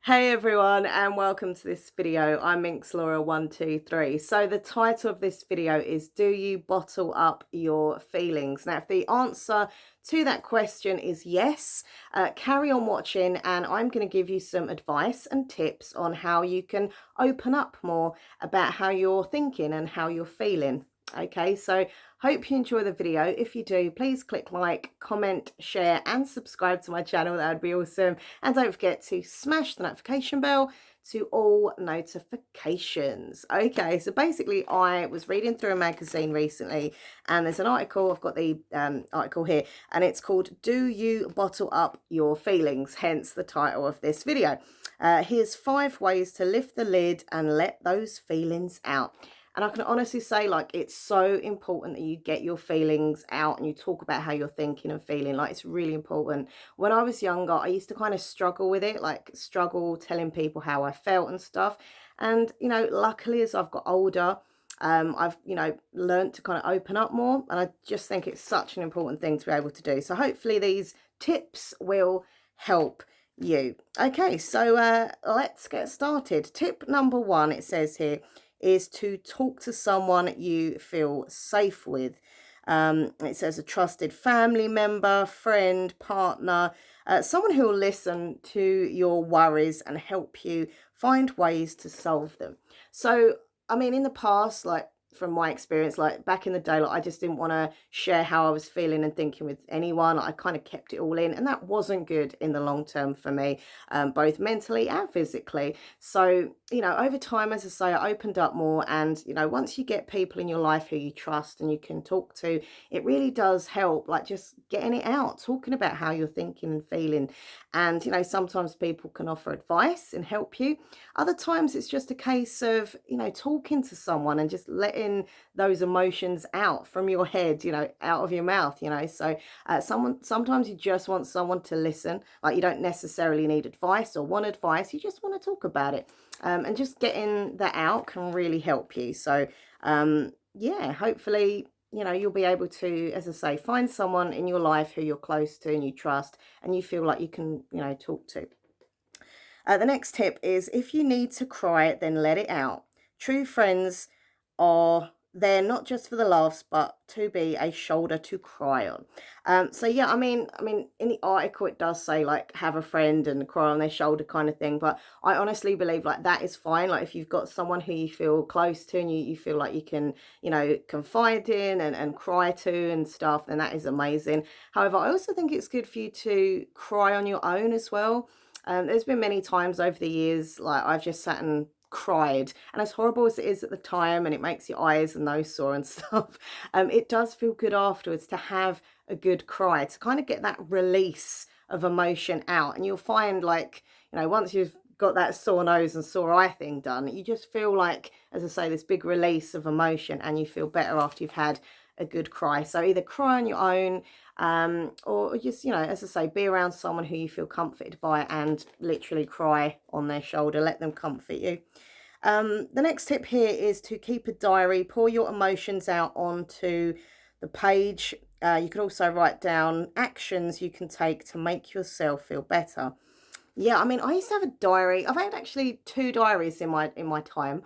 Hey everyone, and welcome to this video. I'm Minx Laura 123. So the title of this video is, do you bottle up your feelings? Now if the answer to that question is yes, carry on watching, and I'm going to give you some advice and tips on how you can open up more about how you're thinking and how you're feeling. Okay, so hope you enjoy the video. If you do, please click like, comment, share and subscribe to my channel. That would be awesome. And don't forget to smash the notification bell to all notifications. Okay, so basically I was reading through a magazine recently, and there's an article, I've got the article here, and it's called Do You Bottle Up Your Feelings? Hence the title of this video. Here's 5 ways to lift the lid and let those feelings out. And I can honestly say, like, it's so important that you get your feelings out and you talk about how you're thinking and feeling. Like, it's really important. When I was younger, I used to kind of struggle with it, like struggle telling people how I felt and stuff. And, luckily as I've got older, I've, learned to kind of open up more. And I just think it's such an important thing to be able to do. So hopefully these tips will help you. Okay, so let's get started. Tip number 1, it says here, is to talk to someone you feel safe with. It says a trusted family member, friend, partner, someone who will listen to your worries and help you find ways to solve them. So, I mean, in the past, like from my experience, like back in the day, like I just didn't want to share how I was feeling and thinking with anyone. I kind of kept it all in, and that wasn't good in the long term for me, both mentally and physically. So, over time, as I say, I opened up more, and, once you get people in your life who you trust and you can talk to, it really does help, like just getting it out, talking about how you're thinking and feeling. And, sometimes people can offer advice and help you. Other times it's just a case of, talking to someone and just letting those emotions out from your head, out of your mouth, So sometimes you just want someone to listen. Like, you don't necessarily need advice or want advice. You just want to talk about it. And just getting that out can really help you. So, yeah, hopefully, you'll be able to, as I say, find someone in your life who you're close to and you trust and you feel like you can, talk to. The next tip is, if you need to cry, then let it out. True friends are there not just for the laughs, but to be a shoulder to cry on. So yeah, I mean, in the article it does say like have a friend and cry on their shoulder kind of thing. But I honestly believe like that is fine. Like if you've got someone who you feel close to and you feel like you can, confide in and cry to and stuff, then that is amazing. However, I also think it's good for you to cry on your own as well. There's been many times over the years, like I've just sat and cried, and as horrible as it is at the time and it makes your eyes and nose sore and stuff, it does feel good afterwards to have a good cry, to kind of get that release of emotion out. And you'll find, like, once you've got that sore nose and sore eye thing done, you just feel like, as I say, this big release of emotion, and you feel better after you've had a good cry. So either cry on your own, or just, as I say, be around someone who you feel comforted by and literally cry on their shoulder. Let them comfort you. The next tip here is to keep a diary. Pour your emotions out onto the page. You could also write down actions you can take to make yourself feel better. Yeah, I mean, I used to have a diary. I've had actually 2 diaries in my time.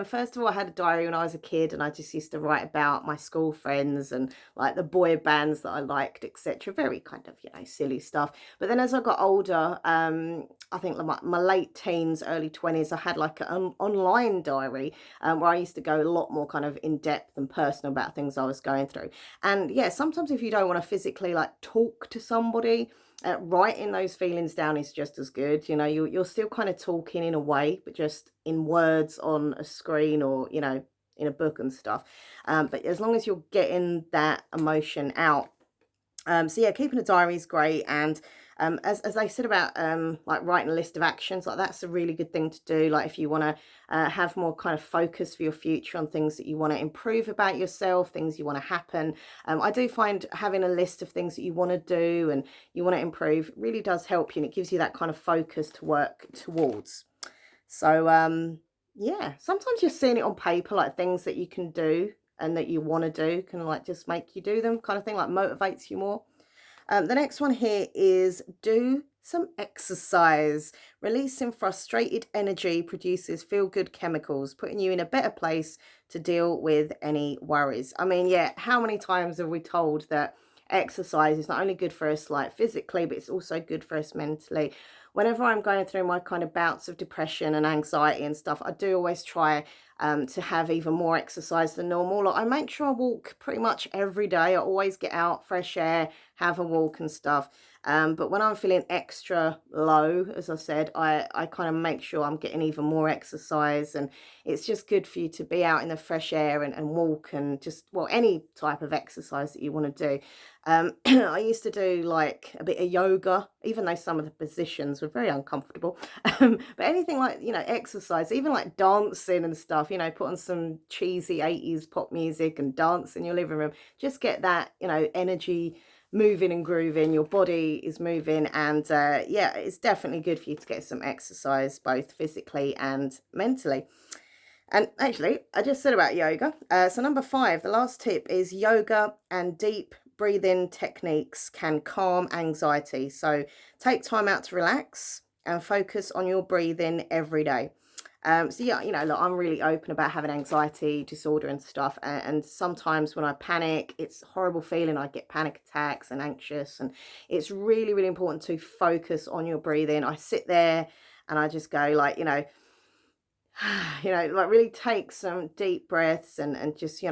First of all, I had a diary when I was a kid, and I just used to write about my school friends and like the boy bands that I liked, etc. Very kind of, silly stuff. But then as I got older, I think like my late teens, early 20s, I had like an online diary, where I used to go a lot more kind of in depth and personal about things I was going through. And yeah, sometimes if you don't want to physically like talk to somebody, writing those feelings down is just as good. You're still kind of talking in a way, but just in words on a screen or, in a book and stuff. But as long as you're getting that emotion out. So yeah, keeping a diary is great. And as I said about like writing a list of actions, like that's a really good thing to do. Like if you want to have more kind of focus for your future on things that you want to improve about yourself, things you want to happen. I do find having a list of things that you want to do and you want to improve really does help you, and it gives you that kind of focus to work towards. So yeah, sometimes you're seeing it on paper, like things that you can do and that you want to do can like just make you do them, kind of thing, like motivates you more. The next one here is, do some exercise. Releasing frustrated energy produces feel-good chemicals, putting you in a better place to deal with any worries. I mean, yeah, how many times have we told that exercise is not only good for us like physically, but it's also good for us mentally? Whenever I'm going through my kind of bouts of depression and anxiety and stuff, I do always try to have even more exercise than normal. Like, I make sure I walk pretty much every day. I always get out, fresh air, have a walk and stuff. But when I'm feeling extra low, as I said, I kind of make sure I'm getting even more exercise. And it's just good for you to be out in the fresh air and walk and just, well, any type of exercise that you want to do. I used to do like a bit of yoga, even though some of the positions were very uncomfortable. But anything like, exercise, even like dancing and stuff, put on some cheesy 80s pop music and dance in your living room. Just get that, energy moving and grooving, your body is moving, and yeah, it's definitely good for you to get some exercise both physically and mentally. And actually, I just said about yoga. So number 5, the last tip is yoga and deep breathing techniques can calm anxiety. So take time out to relax and focus on your breathing every day. So yeah, look, I'm really open about having anxiety disorder and stuff. And sometimes when I panic, it's a horrible feeling. I get panic attacks and anxious, and it's really, really important to focus on your breathing. I sit there and I just go like, like really take some deep breaths and just,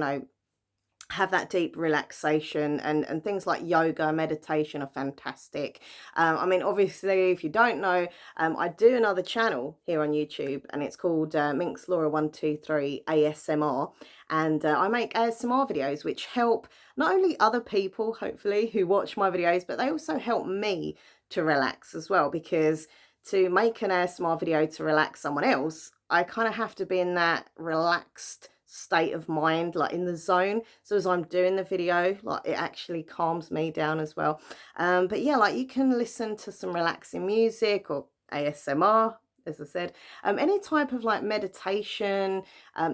have that deep relaxation, and things like yoga, meditation are fantastic. I mean, obviously, if you don't know, I do another channel here on YouTube, and it's called Minx Laura 123 ASMR, and I make ASMR videos which help not only other people, hopefully, who watch my videos, but they also help me to relax as well, because to make an ASMR video to relax someone else, I kind of have to be in that relaxed state of mind, like in the zone. So as I'm doing the video, like it actually calms me down as well. But yeah, like you can listen to some relaxing music or ASMR, as I said, any type of like meditation.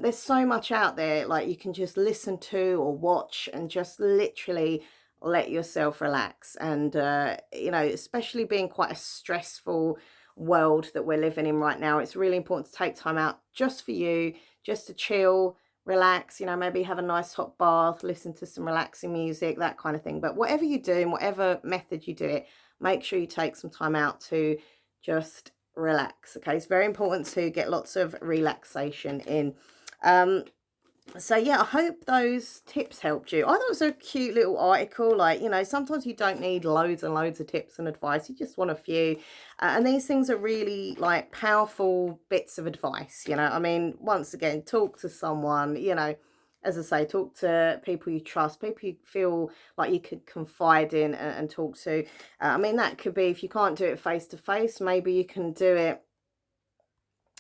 There's so much out there, like you can just listen to or watch and just literally let yourself relax. And especially being quite a stressful world that we're living in right now, it's really important to take time out just for you, just to chill, relax, maybe have a nice hot bath, listen to some relaxing music, that kind of thing. But whatever you do, in whatever method you do it, make sure you take some time out to just relax. Okay, it's very important to get lots of relaxation in. So yeah, I hope those tips helped you. I thought it was a cute little article. Like, sometimes you don't need loads and loads of tips and advice. You just want a few. And these things are really like powerful bits of advice. I mean, once again, talk to someone, as I say, talk to people you trust, people you feel like you could confide in and talk to. I mean, that could be, if you can't do it face to face, maybe you can do it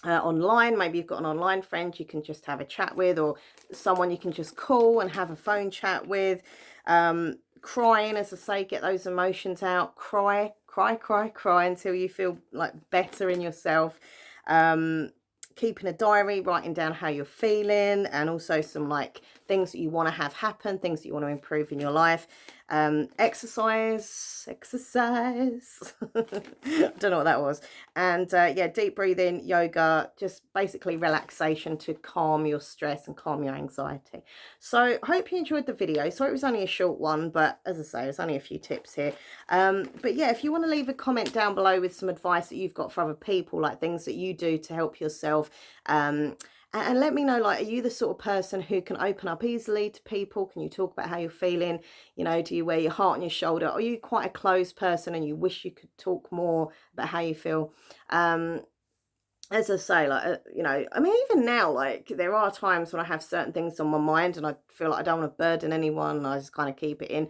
online. Maybe you've got an online friend you can just have a chat with, or someone you can just call and have a phone chat with. Crying, as I say, get those emotions out. Cry until you feel like better in yourself. Keeping a diary, writing down how you're feeling, and also some like things that you want to have happen, things that you want to improve in your life. Exercise I don't know what that was. And yeah, deep breathing, yoga, just basically relaxation to calm your stress and calm your anxiety. So I hope you enjoyed the video. Sorry it was only a short one, but as I say, there's only a few tips here. But yeah, if you want to leave a comment down below with some advice that you've got for other people, like things that you do to help yourself, and let me know, like, are you the sort of person who can open up easily to people? Can you talk about how you're feeling? Do you wear your heart on your shoulder? Are you quite a closed person and you wish you could talk more about how you feel? As I say, like, I mean, even now, like, there are times when I have certain things on my mind and I feel like I don't want to burden anyone, and I just kind of keep it in.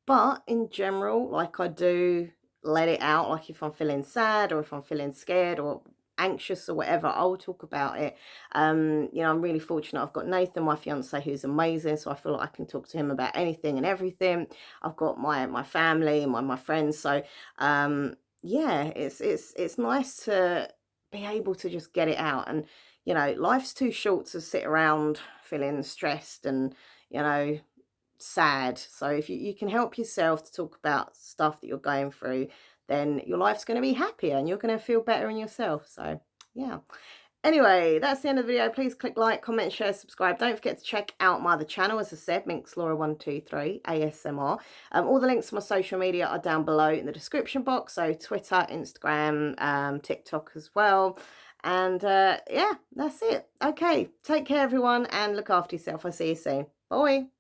But in general, like, I do let it out. Like, if I'm feeling sad or if I'm feeling scared or anxious or whatever, I'll talk about it. I'm really fortunate. I've got Nathan, my fiance, who's amazing, so I feel like I can talk to him about anything and everything. I've got my family and my friends, so yeah, it's nice to be able to just get it out. And life's too short to sit around feeling stressed and sad. So if you can help yourself to talk about stuff that you're going through, then your life's going to be happier and you're going to feel better in yourself. So, yeah. Anyway, that's the end of the video. Please click like, comment, share, subscribe. Don't forget to check out my other channel, as I said, MinxLaura123 ASMR. All the links to my social media are down below in the description box. So Twitter, Instagram, TikTok as well. And yeah, that's it. Okay, take care, everyone, and look after yourself. I'll see you soon. Bye.